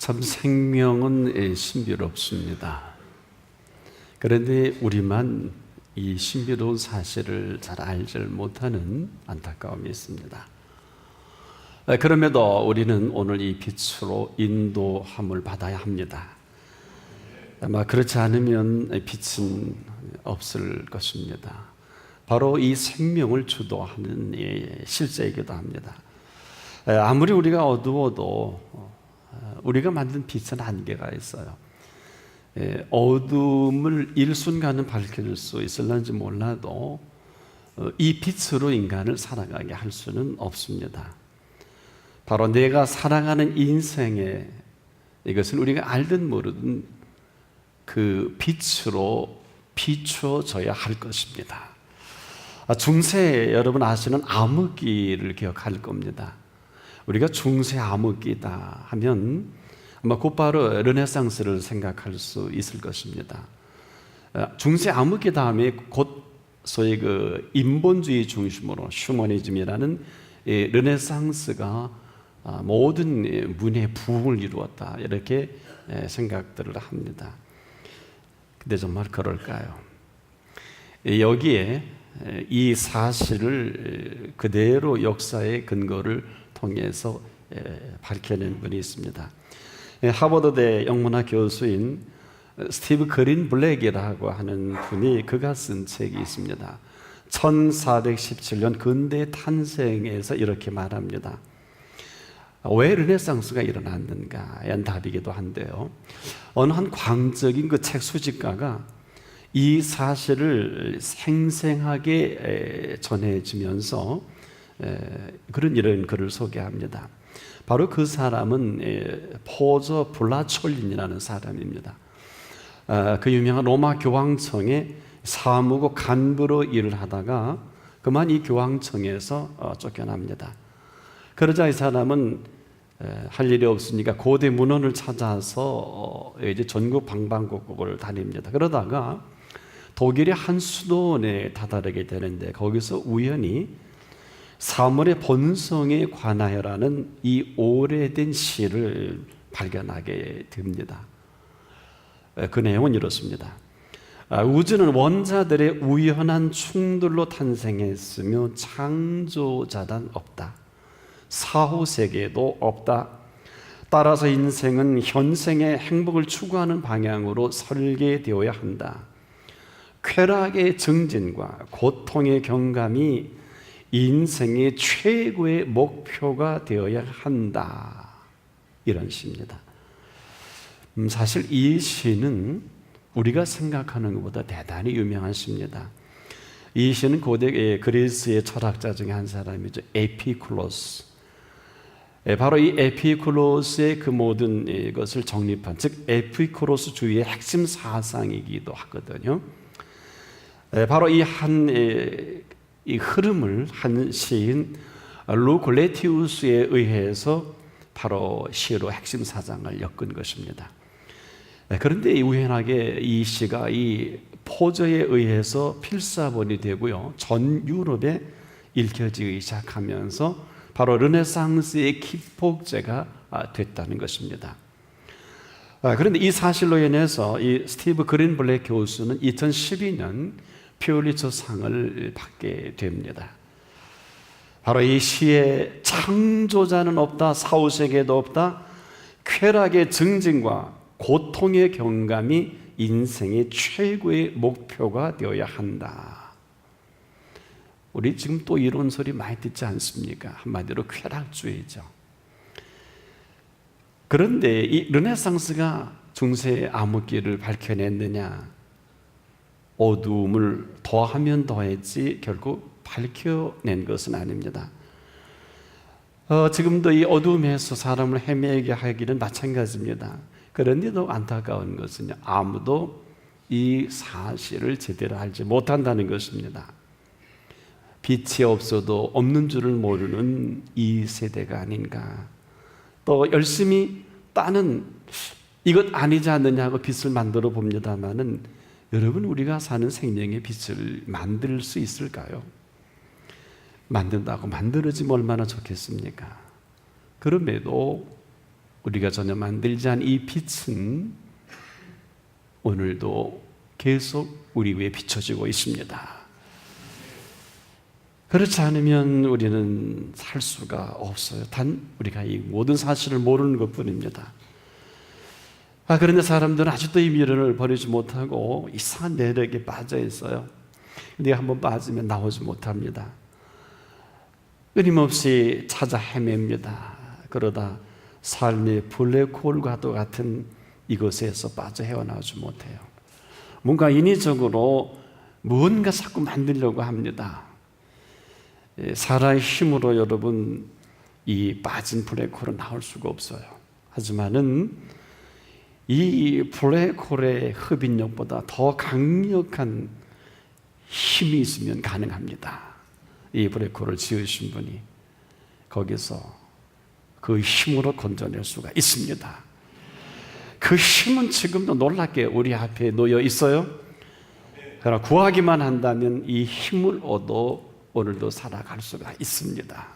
참 생명은 신비롭습니다. 그런데 우리만 이 신비로운 사실을 잘 알지 못하는 안타까움이 있습니다. 그럼에도 우리는 오늘 이 빛으로 인도함을 받아야 합니다. 아마 그렇지 않으면 빛은 없을 것입니다. 바로 이 생명을 주도하는 실제이기도 합니다. 아무리 우리가 어두워도 우리가 만든 빛은 한계가 있어요. 어둠을 일순간은 밝힐 수 있을는지 몰라도 이 빛으로 인간을 살아가게 할 수는 없습니다. 바로 내가 살아가는 인생에 이것은 우리가 알든 모르든 그 빛으로 비추어져야 할 것입니다. 중세 여러분 아시는 암흑기를 기억할 겁니다. 우리가 중세 암흑기다 하면 아마 곧바로 르네상스를 생각할 수 있을 것입니다. 중세 암흑기 다음에 곧 소위 그 인본주의 중심으로 휴머니즘이라는 르네상스가 모든 문의 부흥을 이루었다, 이렇게 생각들을 합니다. 근데 정말 그럴까요? 여기에 이 사실을 그대로 역사의 근거를 통해서 밝혀낸 분이 있습니다. 하버드대 영문학 교수인 스티브 그린 블랙이라고 하는 분이 그가 쓴 책이 있습니다. 1417년 근대 탄생에서 이렇게 말합니다. 왜 르네상스가 일어났는가에 답이기도 한데요, 어느 한 광적인 그 책 수집가가 이 사실을 생생하게 전해지면서 이런 글을 소개합니다. 바로 그 사람은 포저 블라촐린이라는 사람입니다. 그 유명한 로마 교황청의 사무국 간부로 일을 하다가 그만 이 교황청에서 쫓겨납니다. 그러자 이 사람은 할 일이 없으니까 고대 문헌을 찾아서 이제 전국 방방곡곡을 다닙니다. 그러다가 독일의 한 수도원에 다다르게 되는데 거기서 우연히 사물의 본성에 관하여라는 이 오래된 시를 발견하게 됩니다. 그 내용은 이렇습니다. 우주는 원자들의 우연한 충돌로 탄생했으며 창조자란 없다. 사후세계도 없다. 따라서 인생은 현생의 행복을 추구하는 방향으로 설계되어야 한다. 쾌락의 증진과 고통의 경감이 인생의 최고의 목표가 되어야 한다, 이런 시입니다. 사실 이 시는 우리가 생각하는 것보다 대단히 유명한 시입니다. 이 시는 고대 그리스의 철학자 중에 한 사람이죠. 에피쿠로스. 바로 이 에피쿠로스의 그 모든 것을 정립한, 즉 에피쿠로스주의의 핵심 사상이기도 하거든요. 바로 이 흐름을 한 시인 루클레티우스에 의해서 바로 시로 핵심 사상을 엮은 것입니다. 그런데 우연하게 이 시가 이 포저에 의해서 필사본이 되고요, 전 유럽에 읽혀지기 시작하면서 바로 르네상스의 기폭제가 됐다는 것입니다. 그런데 이 사실로 인해서 이 스티브 그린 블랙 교수는 2012년 퓰리처 상을 받게 됩니다. 바로 이 시의 창조자는 없다, 사후세계도 없다, 쾌락의 증진과 고통의 경감이 인생의 최고의 목표가 되어야 한다. 우리 지금 또 이런 소리 많이 듣지 않습니까? 한마디로 쾌락주의죠. 그런데 이 르네상스가 중세의 암흑기를 밝혀냈느냐? 어두움을 더하면 더했지 결국 밝혀낸 것은 아닙니다. 지금도 이 어두움에서 사람을 헤매게 하기는 마찬가지입니다. 그런데도 안타까운 것은 아무도 이 사실을 제대로 알지 못한다는 것입니다. 빛이 없어도 없는 줄을 모르는 이 세대가 아닌가. 또 열심히 따는 이것 아니지 않느냐고 빛을 만들어 봅니다마는, 여러분, 우리가 사는 생명의 빛을 만들 수 있을까요? 만든다고 만들어지면 얼마나 좋겠습니까? 그럼에도 우리가 전혀 만들지 않은 이 빛은 오늘도 계속 우리 위에 비춰지고 있습니다. 그렇지 않으면 우리는 살 수가 없어요. 단 우리가 이 모든 사실을 모르는 것뿐입니다. 그런데 사람들은 아직도 이 미련을 버리지 못하고 이상한 매력에 빠져 있어요. 근데 한번 빠지면 나오지 못합니다. 끊임없이 찾아 헤맵니다. 그러다 삶의 블랙홀과도 같은 이곳에서 빠져 헤어나오지 못해요. 뭔가 인위적으로 무언가 자꾸 만들려고 합니다. 사람의 힘으로 여러분 이 빠진 블랙홀은 나올 수가 없어요. 하지만은 이 블랙홀의 흡인력보다 더 강력한 힘이 있으면 가능합니다. 이 블랙홀을 지으신 분이 거기서 그 힘으로 건져낼 수가 있습니다. 그 힘은 지금도 놀랍게 우리 앞에 놓여 있어요. 그러나 구하기만 한다면 이 힘을 얻어 오늘도 살아갈 수가 있습니다.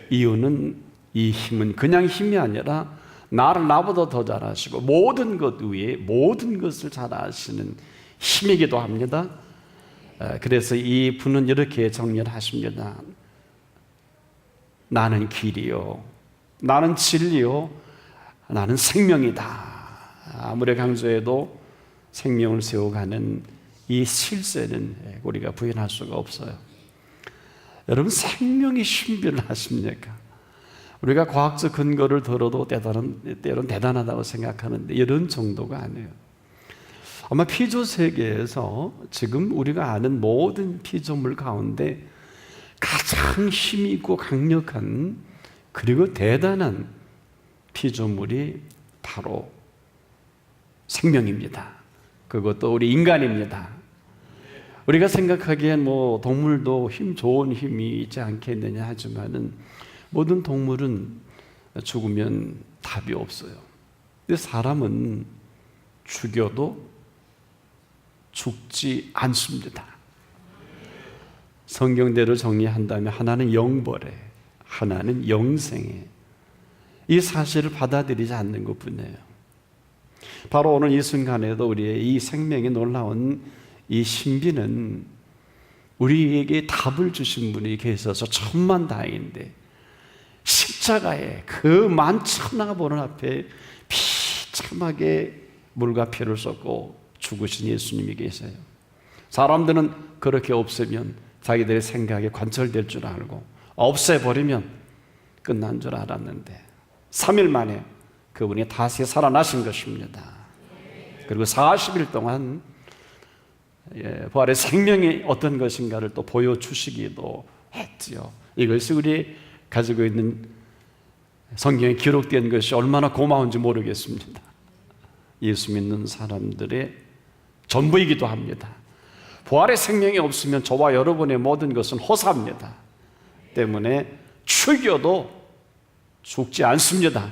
이유는 이 힘은 그냥 힘이 아니라 나를 나보다 더 잘 아시고 모든 것 위에 모든 것을 잘 아시는 힘이기도 합니다. 그래서 이 분은 이렇게 정리를 하십니다. 나는 길이요, 나는 진리요, 나는 생명이다. 아무리 강조해도 생명을 세워가는 이 실세는 우리가 부인할 수가 없어요. 여러분, 생명의 신비를 아십니까? 우리가 과학적 근거를 들어도 때로는 대단하다고 생각하는데 이런 정도가 아니에요. 아마 피조 세계에서 지금 우리가 아는 모든 피조물 가운데 가장 힘이 있고 강력한 그리고 대단한 피조물이 바로 생명입니다. 그것도 우리 인간입니다. 우리가 생각하기엔 뭐 동물도 좋은 힘이 있지 않겠느냐 하지만은 모든 동물은 죽으면 답이 없어요. 근데 사람은 죽여도 죽지 않습니다. 성경대로 정리한다면 하나는 영벌에, 하나는 영생에, 이 사실을 받아들이지 않는 것뿐이에요. 바로 오늘 이 순간에도 우리의 이 생명이 놀라운 이 신비는 우리에게 답을 주신 분이 계셔서 천만다행인데 십자가에 그 만천하 보는 앞에 비참하게 물과 피를 쏟고 죽으신 예수님이 계세요. 사람들은 그렇게 없으면 자기들의 생각에 관철될 줄 알고 없애버리면 끝난 줄 알았는데 3일 만에 그분이 다시 살아나신 것입니다. 그리고 40일 동안 부활의 생명이 어떤 것인가를 또 보여주시기도 했지요. 이것이 우리 가지고 있는 성경에 기록된 것이 얼마나 고마운지 모르겠습니다. 예수 믿는 사람들의 전부이기도 합니다. 부활의 생명이 없으면 저와 여러분의 모든 것은 허사입니다. 때문에 죽여도 죽지 않습니다.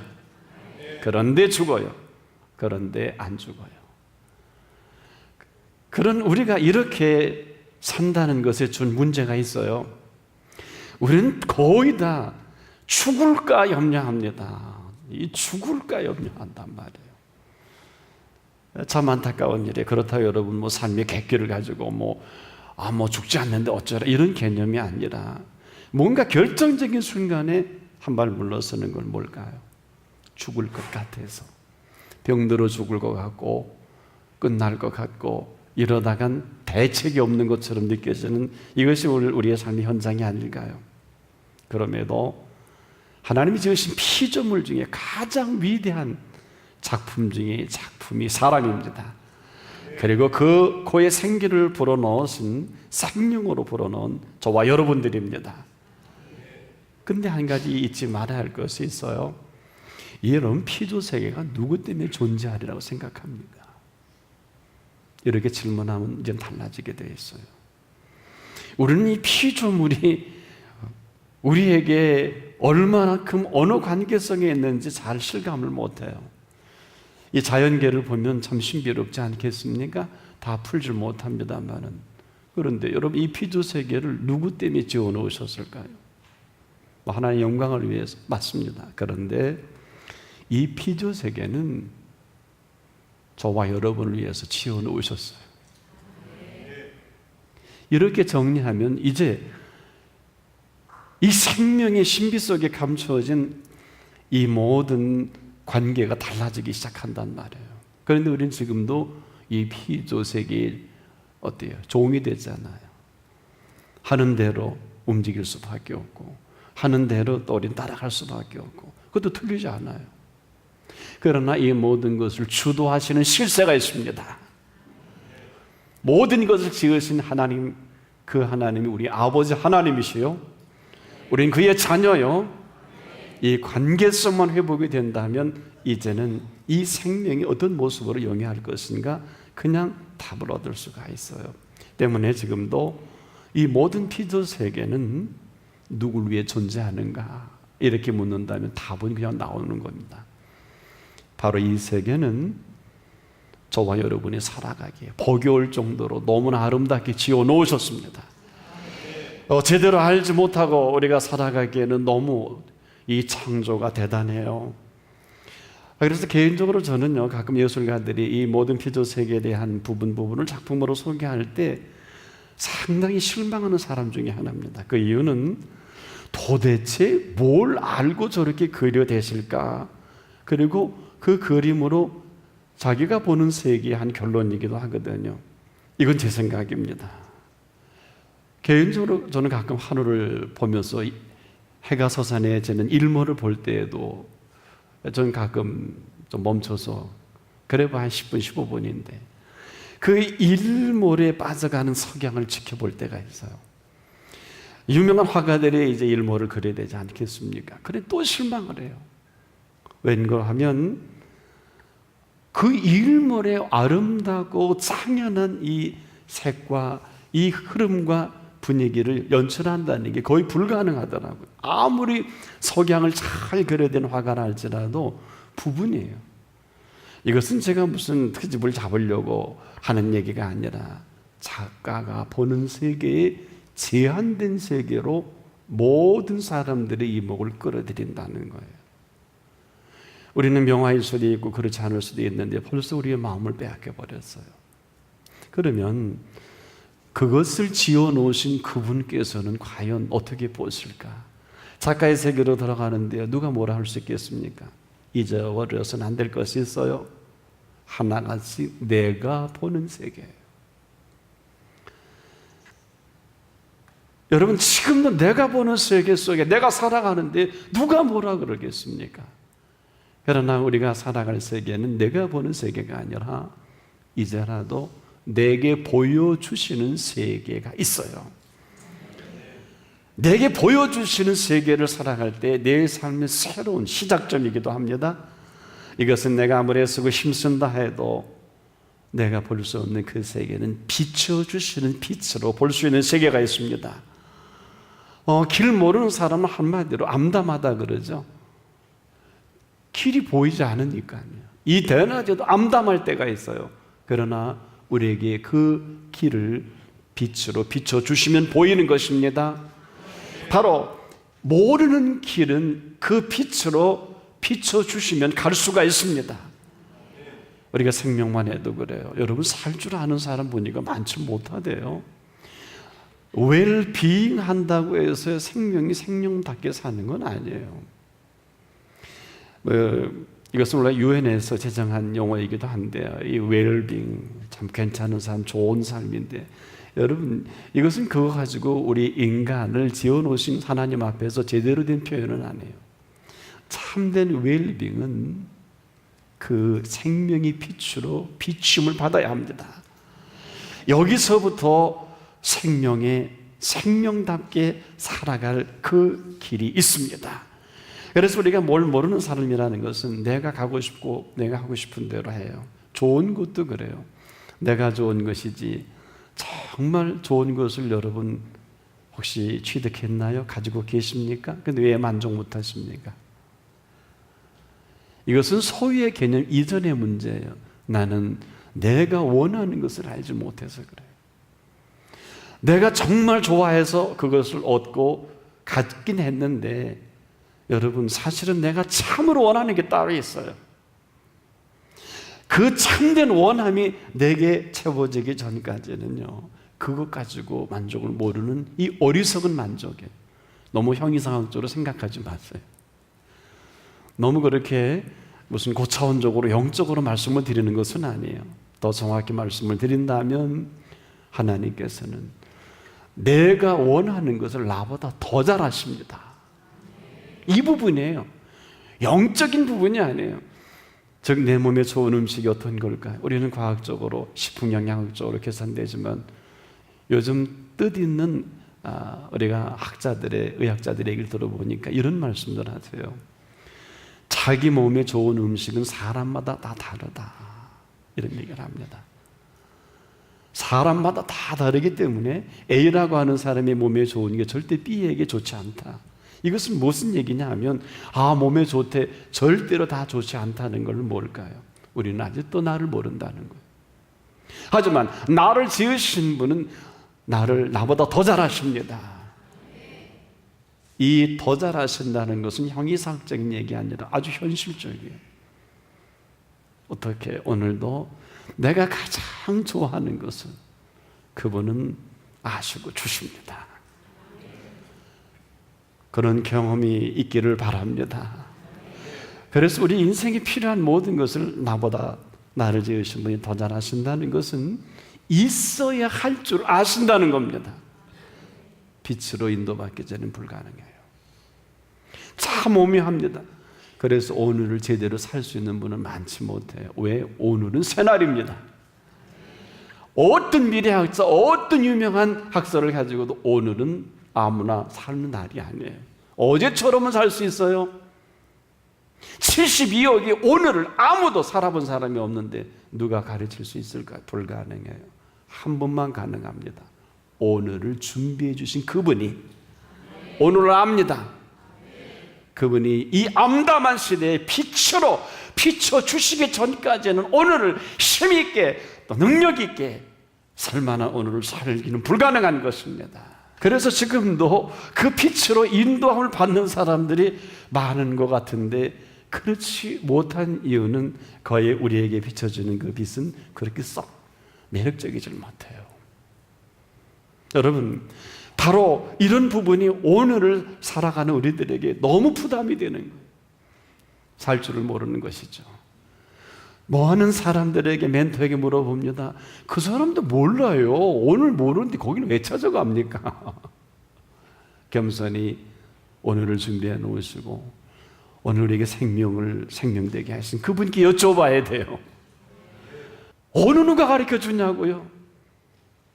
그런데 죽어요. 그런데 안 죽어요. 그런 우리가 이렇게 산다는 것에 준 문제가 있어요. 우리는 거의 다 죽을까 염려합니다. 이 죽을까 염려한단 말이에요. 참 안타까운 일이에요. 그렇다고 여러분 뭐 삶의 객기를 가지고 뭐 죽지 않는데 어쩌라 이런 개념이 아니라 뭔가 결정적인 순간에 한 발 물러서는 건 뭘까요? 죽을 것 같아서 병들어 죽을 것 같고 끝날 것 같고 이러다간 대책이 없는 것처럼 느껴지는 이것이 우리의 삶의 현장이 아닐까요? 그럼에도 하나님이 지으신 피조물 중에 가장 위대한 작품 중에 작품이 사람입니다. 그리고 그 코에 생기를 불어넣으신 생명으로 불어넣은 저와 여러분들입니다. 근데 한 가지 잊지 말아야 할 것이 있어요. 여러분, 피조세계가 누구 때문에 존재하리라고 생각합니까? 이렇게 질문하면 이제 달라지게 되어 있어요. 우리는 이 피조물이 우리에게 얼마만큼 어느 관계성에 있는지 잘 실감을 못해요. 이 자연계를 보면 참 신비롭지 않겠습니까? 다 풀질 못합니다만은. 그런데 여러분, 이 피조세계를 누구 때문에 지어 놓으셨을까요? 하나님의 영광을 위해서 맞습니다. 그런데 이 피조 세계는 저와 여러분을 위해서 지어 놓으셨어요. 이렇게 정리하면 이제 이 생명의 신비 속에 감추어진 이 모든 관계가 달라지기 시작한단 말이에요. 그런데 우리는 지금도 이 피조 세계에 어때요? 종이 되잖아요. 하는 대로 움직일 수밖에 없고 하는 대로 또 우리는 따라갈 수밖에 없고 그것도 틀리지 않아요. 그러나 이 모든 것을 주도하시는 실세가 있습니다. 모든 것을 지으신 하나님, 그 하나님이 우리 아버지 하나님이시요, 우린 그의 자녀요. 이 관계성만 회복이 된다면 이제는 이 생명이 어떤 모습으로 영위할 것인가 그냥 답을 얻을 수가 있어요. 때문에 지금도 이 모든 피조 세계는 누구를 위해 존재하는가 이렇게 묻는다면 답은 그냥 나오는 겁니다. 바로 이 세계는 저와 여러분이 살아가기에 복이 올 정도로 너무나 아름답게 지어 놓으셨습니다. 제대로 알지 못하고 우리가 살아가기에는 너무 이 창조가 대단해요. 그래서 개인적으로 저는요, 가끔 예술가들이 이 모든 피조 세계에 대한 부분을 작품으로 소개할 때 상당히 실망하는 사람 중에 하나입니다. 그 이유는 도대체 뭘 알고 저렇게 그려대실까? 그리고 그 그림으로 자기가 보는 세계의 한 결론이기도 하거든요. 이건 제 생각입니다. 개인적으로 저는 가끔 하늘을 보면서 해가 솟아내지는 일몰을 볼 때에도 저는 가끔 좀 멈춰서 그래봐 한 10분, 15분인데 그 일몰에 빠져가는 석양을 지켜볼 때가 있어요. 유명한 화가들이 이제 일몰을 그려야 되지 않겠습니까? 그래 또 실망을 해요. 왠가 하면 그 일몰의 아름다고 창연한 이 색과 이 흐름과 분위기를 연출한다는 게 거의 불가능하더라고요. 아무리 석양을 잘 그려낸 화가라 할지라도 부분이에요. 이것은 제가 무슨 트집을 잡으려고 하는 얘기가 아니라 작가가 보는 세계에 제한된 세계로 모든 사람들의 이목을 끌어들인다는 거예요. 우리는 명화일 수도 있고 그렇지 않을 수도 있는데 벌써 우리의 마음을 빼앗겨 버렸어요. 그러면 그것을 지어 놓으신 그분께서는 과연 어떻게 보실까? 작가의 세계로 들어가는데 누가 뭐라 할 수 있겠습니까? 잊어버려서는 안 될 것이 있어요. 하나같이 내가 보는 세계예요. 여러분, 지금도 내가 보는 세계 속에 내가 살아가는데 누가 뭐라 그러겠습니까? 그러나 우리가 살아갈 세계는 내가 보는 세계가 아니라 이제라도 내게 보여주시는 세계가 있어요. 내게 보여주시는 세계를 살아갈 때 내 삶의 새로운 시작점이기도 합니다. 이것은 내가 아무리 애쓰고 힘쓴다 해도 내가 볼 수 없는 그 세계는 비춰주시는 빛으로 볼 수 있는 세계가 있습니다. 길 모르는 사람은 한마디로 암담하다 그러죠. 길이 보이지 않으니까요. 이 대낮에도 암담할 때가 있어요. 그러나 우리에게 그 길을 빛으로 비춰주시면 보이는 것입니다. 바로 모르는 길은 그 빛으로 비춰주시면 갈 수가 있습니다. 우리가 생명만 해도 그래요. 여러분, 살 줄 아는 사람 보니까 많지 못하대요. 웰비잉 한다고 해서 생명이 생명답게 사는 건 아니에요. 이것은 원래 유엔에서 제정한 용어이기도 한데요. 이 웰빙, 참 괜찮은 삶, 좋은 삶인데 여러분, 이것은 그거 가지고 우리 인간을 지어놓으신 하나님 앞에서 제대로 된 표현은 아니에요. 참된 웰빙은 그 생명의 빛으로 비춤을 받아야 합니다. 여기서부터 생명답게 살아갈 그 길이 있습니다. 그래서 우리가 뭘 모르는 사람이라는 것은 내가 가고 싶고 내가 하고 싶은 대로 해요. 좋은 것도 그래요. 내가 좋은 것이지 정말 좋은 것을 여러분 혹시 취득했나요? 가지고 계십니까? 근데 왜 만족 못하십니까? 이것은 소유의 개념 이전의 문제예요. 나는 내가 원하는 것을 알지 못해서 그래요. 내가 정말 좋아해서 그것을 얻고 갖긴 했는데 여러분, 사실은 내가 참으로 원하는 게 따로 있어요. 그 참된 원함이 내게 채워지기 전까지는요, 그것 가지고 만족을 모르는 이 어리석은 만족에 너무 형이상학적으로 생각하지 마세요. 너무 그렇게 무슨 고차원적으로 영적으로 말씀을 드리는 것은 아니에요. 더 정확히 말씀을 드린다면 하나님께서는 내가 원하는 것을 나보다 더 잘하십니다. 이 부분이에요. 영적인 부분이 아니에요. 즉 내 몸에 좋은 음식이 어떤 걸까요? 우리는 과학적으로 식품영양학적으로 계산되지만 요즘 뜻있는 우리가 의학자들의 얘기를 들어보니까 이런 말씀들 하세요. 자기 몸에 좋은 음식은 사람마다 다 다르다, 이런 얘기를 합니다. 사람마다 다 다르기 때문에 A라고 하는 사람의 몸에 좋은 게 절대 B에게 좋지 않다. 이것은 무슨 얘기냐 하면 몸에 좋대, 절대로 다 좋지 않다는 걸 뭘까요? 우리는 아직도 나를 모른다는 거예요. 하지만 나를 지으신 분은 나보다 더 잘하십니다. 이 더 잘하신다는 것은 형이상학적인 얘기 아니라 아주 현실적이에요. 어떻게 오늘도 내가 가장 좋아하는 것은 그분은 아시고 주십니다. 그런 경험이 있기를 바랍니다. 그래서 우리 인생에 필요한 모든 것을 나를 지으신 분이 더 잘하신다는 것은 있어야 할 줄 아신다는 겁니다. 빛으로 인도받기 전에는 불가능해요. 참 오묘합니다. 그래서 오늘을 제대로 살 수 있는 분은 많지 못해요. 왜? 오늘은 새날입니다. 어떤 미래학자, 어떤 유명한 학설을 가지고도 오늘은 아무나 사는 날이 아니에요. 어제처럼은 살 수 있어요. 72억이 오늘을 아무도 살아본 사람이 없는데 누가 가르칠 수 있을까? 불가능해요. 한 번만 가능합니다. 오늘을 준비해 주신 그분이 오늘을 압니다. 그분이 이 암담한 시대에 빛으로 비춰주시기 전까지는 오늘을 힘있게 또 능력있게 살만한 오늘을 살기는 불가능한 것입니다. 그래서 지금도 그 빛으로 인도함을 받는 사람들이 많은 것 같은데 그렇지 못한 이유는 거의 우리에게 비춰주는 그 빛은 그렇게 썩 매력적이질 못해요. 여러분, 바로 이런 부분이 오늘을 살아가는 우리들에게 너무 부담이 되는 거예요. 살 줄을 모르는 것이죠. 뭐하는 사람들에게 멘토에게 물어봅니다. 그 사람도 몰라요. 오늘 모르는데 거기는 왜 찾아갑니까? 겸손히 오늘을 준비해 놓으시고 오늘 우리에게 생명되게 하신 그분께 여쭤봐야 돼요. 어느 누가 가르쳐 주냐고요?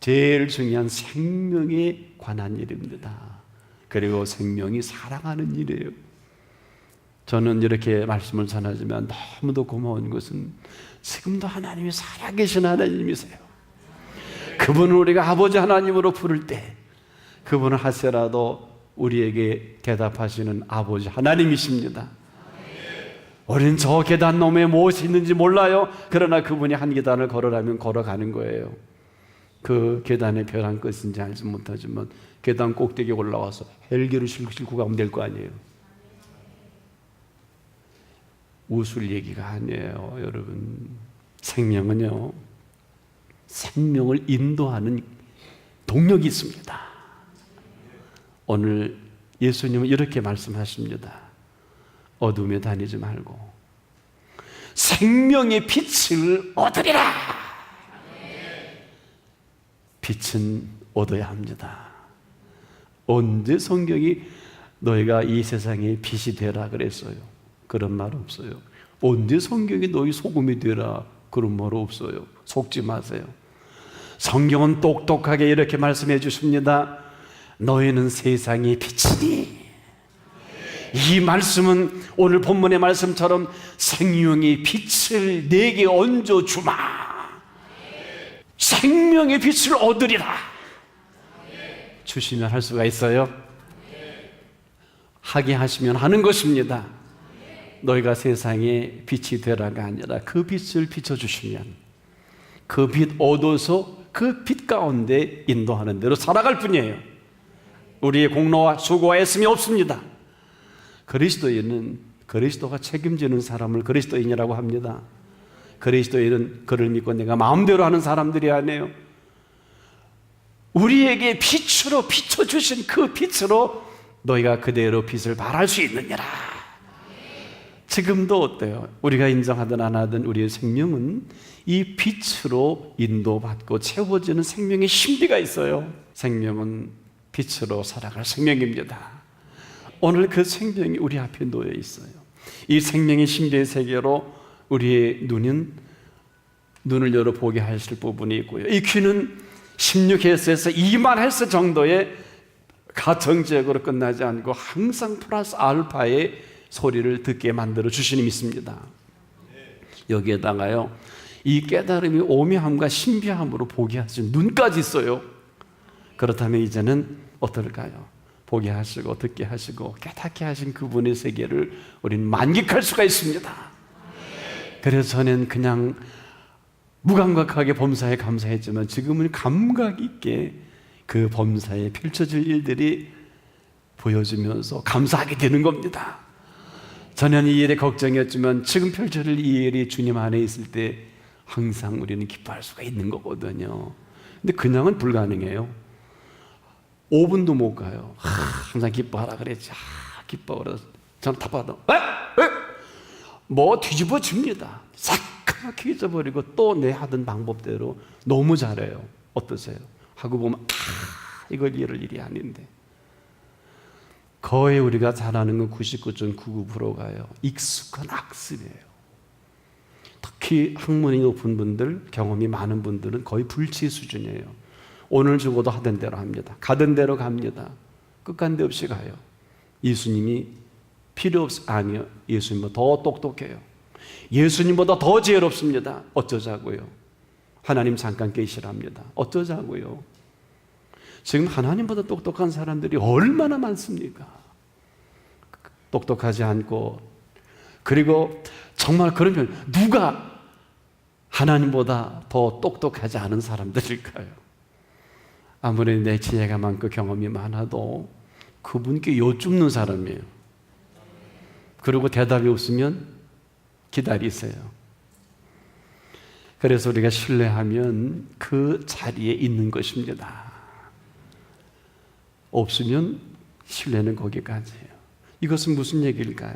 제일 중요한 생명에 관한 일입니다. 그리고 생명이 사랑하는 일이에요. 저는 이렇게 말씀을 전하지만 너무도 고마운 것은 지금도 하나님이 살아계신 하나님이세요. 그분을 우리가 아버지 하나님으로 부를 때 그분을 하세라도 우리에게 대답하시는 아버지 하나님이십니다. 우리는 저 계단 너머에 무엇이 있는지 몰라요. 그러나 그분이 한 계단을 걸어가면 걸어가는 거예요. 그 계단의 벼랑 끝인지 알지 못하지만 계단 꼭대기에 올라와서 헬기를 싣고 가면 될 거 아니에요. 웃을 얘기가 아니에요. 여러분, 생명은요, 생명을 인도하는 동력이 있습니다. 오늘 예수님은 이렇게 말씀하십니다. 어둠에 다니지 말고 생명의 빛을 얻으리라. 빛은 얻어야 합니다. 언제 성경이 너희가 이 세상의 빛이 되라 그랬어요? 그런 말 없어요. 언제 성경이 너희 소금이 되라 그런 말 없어요. 속지 마세요. 성경은 똑똑하게 이렇게 말씀해 주십니다. 너희는 세상의 빛이니. 이 말씀은 오늘 본문의 말씀처럼 생명의 빛을 내게 얹어주마. 생명의 빛을 얻으리라. 주시면 할 수가 있어요. 하게 하시면 하는 것입니다. 너희가 세상의 빛이 되라가 아니라 그 빛을 비춰주시면 그 빛 얻어서 그 빛 가운데 인도하는 대로 살아갈 뿐이에요. 우리의 공로와 수고와 애씀이 없습니다. 그리스도가 책임지는 사람을 그리스도인이라고 합니다. 그리스도인은 그를 믿고 내가 마음대로 하는 사람들이 아니에요. 우리에게 빛으로 비춰주신 그 빛으로 너희가 그대로 빛을 발할 수 있느니라. 지금도 어때요? 우리가 인정하든 안 하든 우리의 생명은 이 빛으로 인도받고 채워지는 생명의 신비가 있어요. 생명은 빛으로 살아갈 생명입니다. 오늘 그 생명이 우리 앞에 놓여 있어요. 이 생명의 신비의 세계로 우리의 눈을 열어 보게 하실 부분이 있고요. 이 귀는 16Hz에서 2만 Hz 정도의 가정지역으로 끝나지 않고 항상 플러스 알파의 소리를 듣게 만들어 주시니 믿습니다. 여기에다가요, 이 깨달음이 오묘함과 신비함으로 보게 하신 눈까지 있어요. 그렇다면 이제는 어떨까요? 보게 하시고 듣게 하시고 깨닫게 하신 그분의 세계를 우리는 만끽할 수가 있습니다. 그래서 저는 그냥 무감각하게 범사에 감사했지만 지금은 감각 있게 그 범사에 펼쳐질 일들이 보여지면서 감사하게 되는 겁니다. 전혀 이 일에 걱정이었지만 지금 펼쳐질 이 일이 주님 안에 있을 때 항상 우리는 기뻐할 수가 있는 거거든요. 근데 그냥은 불가능해요. 5분도 못 가요. 항상 기뻐하라 그랬지. 기뻐. 그래서 저는 답하다. 뭐 뒤집어집니다. 새까맣게 잊어버리고 또 내 하던 방법대로 너무 잘해요. 어떠세요? 하고 보면 이걸 이럴 일이 아닌데. 거의 우리가 잘하는 건 99.99%가요. 익숙한 학습이에요. 특히 학문이 높은 분들, 경험이 많은 분들은 거의 불치 수준이에요. 오늘 죽어도 하던 대로 합니다. 가던 대로 갑니다. 끝간데 없이 가요. 예수님이 필요 아니요. 예수님보다 더 똑똑해요. 예수님보다 더 지혜롭습니다. 어쩌자고요? 하나님 잠깐 계시랍니다. 어쩌자고요? 지금 하나님보다 똑똑한 사람들이 얼마나 많습니까? 똑똑하지 않고, 그리고 정말 그러면 누가 하나님보다 더 똑똑하지 않은 사람들일까요? 아무리 내 지혜가 많고 경험이 많아도 그분께 여쭙는 사람이에요. 그리고 대답이 없으면 기다리세요. 그래서 우리가 신뢰하면 그 자리에 있는 것입니다. 없으면 신뢰는 거기까지예요. 이것은 무슨 얘기일까요?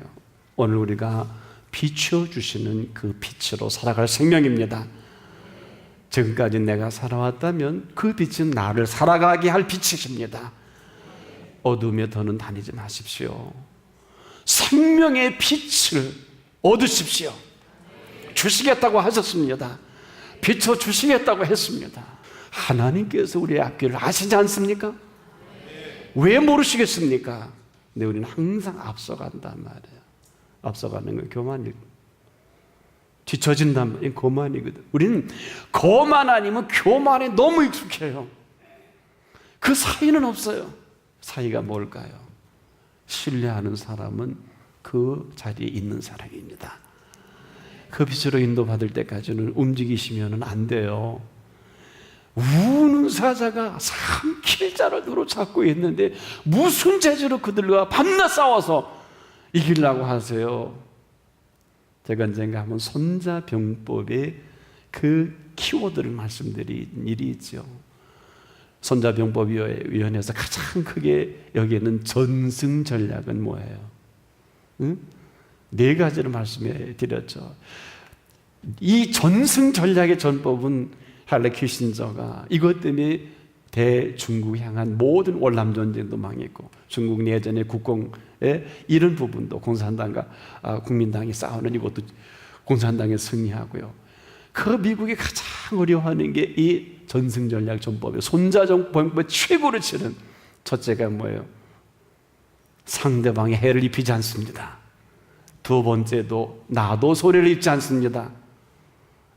오늘 우리가 비춰주시는 그 빛으로 살아갈 생명입니다. 지금까지 내가 살아왔다면 그 빛은 나를 살아가게 할 빛이십니다. 어둠에 더는 다니지 마십시오. 생명의 빛을 얻으십시오. 주시겠다고 하셨습니다. 비춰주시겠다고 했습니다. 하나님께서 우리의 앞길을 아시지 않습니까? 왜 모르시겠습니까? 근데 우리는 항상 앞서간단 말이에요. 앞서가는 건 교만이고 뒤처진단 말이에요. 교만이거든. 우리는 거만 아니면 교만에 너무 익숙해요. 그 사이는 없어요. 사이가 뭘까요? 신뢰하는 사람은 그 자리에 있는 사람입니다. 그 빛으로 인도받을 때까지는 움직이시면 안 돼요. 우는 사자가 삼킬 자를 누로 찾고 있는데 무슨 재주로 그들과 밤낮 싸워서 이기려고 하세요? 제가 언젠가 한번 손자병법의 그 키워드를 말씀드린 일이 있죠. 손자병법위원회에서 가장 크게 여기에는 전승 전략은 뭐예요? 응? 4가지를 말씀해 드렸죠. 이 전승 전략의 전법은 할레 키신저가 이것 때문에 대중국 향한 모든 월남 전쟁도 망했고 중국 내전의 국공의 이런 부분도 공산당과 국민당이 싸우는 이것도 공산당이 승리하고요. 그 미국이 가장 어려워하는 게 이 전승 전략 전법이에요. 손자정법의 최고로 치는 첫째가 뭐예요? 상대방에 해를 입히지 않습니다. 두 번째도 나도 손해를 입지 않습니다.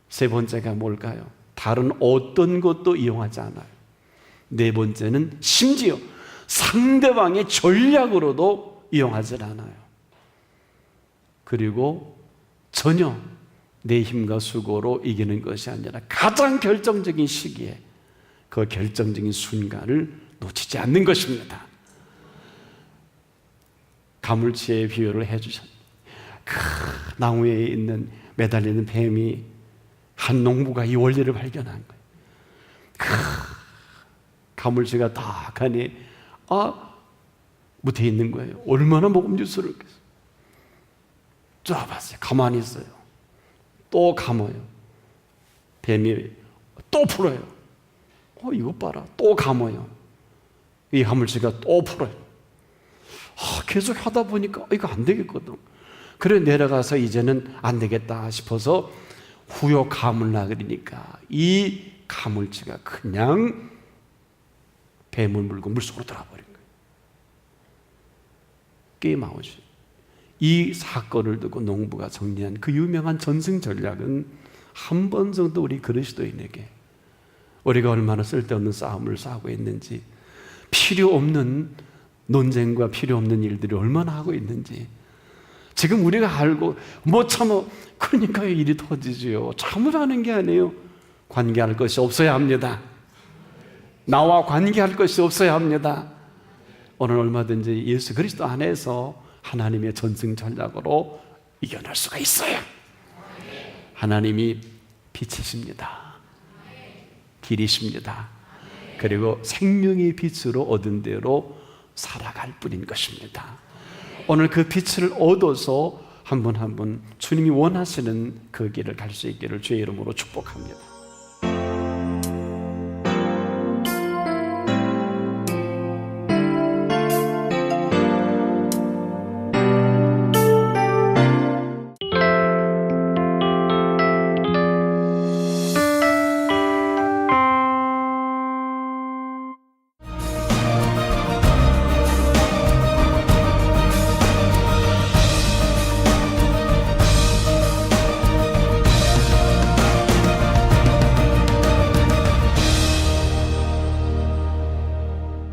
세 번째가 뭘까요? 다른 어떤 것도 이용하지 않아요. 네 번째는 심지어 상대방의 전략으로도 이용하지 않아요. 그리고 전혀 내 힘과 수고로 이기는 것이 아니라 가장 결정적인 시기에 그 결정적인 순간을 놓치지 않는 것입니다. 가물치의 비유를 해주셨. 그 나무에 있는 매달리는 뱀이 한 농부가 이 원리를 발견한 거예요. 가물치가 다 가니 못해 있는 거예요. 얼마나 먹음직스럽겠어요. 쫙 봤어요. 가만히 있어요. 또 감아요. 뱀이 또 풀어요. 이것 봐라. 또 감아요. 이 가물치가 또 풀어요. 계속 하다 보니까 이거 안 되겠거든. 그래 내려가서 이제는 안 되겠다 싶어서 후요 가물라 그러니까 이 가물치가 그냥 뱀을 물고 물속으로 들어가 버린 거예요. 게임 아웃이. 이 사건을 두고 농부가 정리한 그 유명한 전승 전략은 한 번 정도 우리 그리스도인에게 우리가 얼마나 쓸데없는 싸움을 싸우고 있는지, 필요 없는 논쟁과 필요 없는 일들이 얼마나 하고 있는지 지금 우리가 알고 못 참아. 그러니까 일이 터지지요. 참으라는 게 아니에요. 관계할 것이 없어야 합니다. 나와 관계할 것이 없어야 합니다. 오늘 얼마든지 예수 그리스도 안에서 하나님의 전승 전략으로 이겨낼 수가 있어요. 하나님이 빛이십니다. 길이십니다. 그리고 생명의 빛으로 얻은 대로 살아갈 뿐인 것입니다. 오늘 그 빛을 얻어서 한 분 한 분 주님이 원하시는 그 길을 갈 수 있기를 주의 이름으로 축복합니다.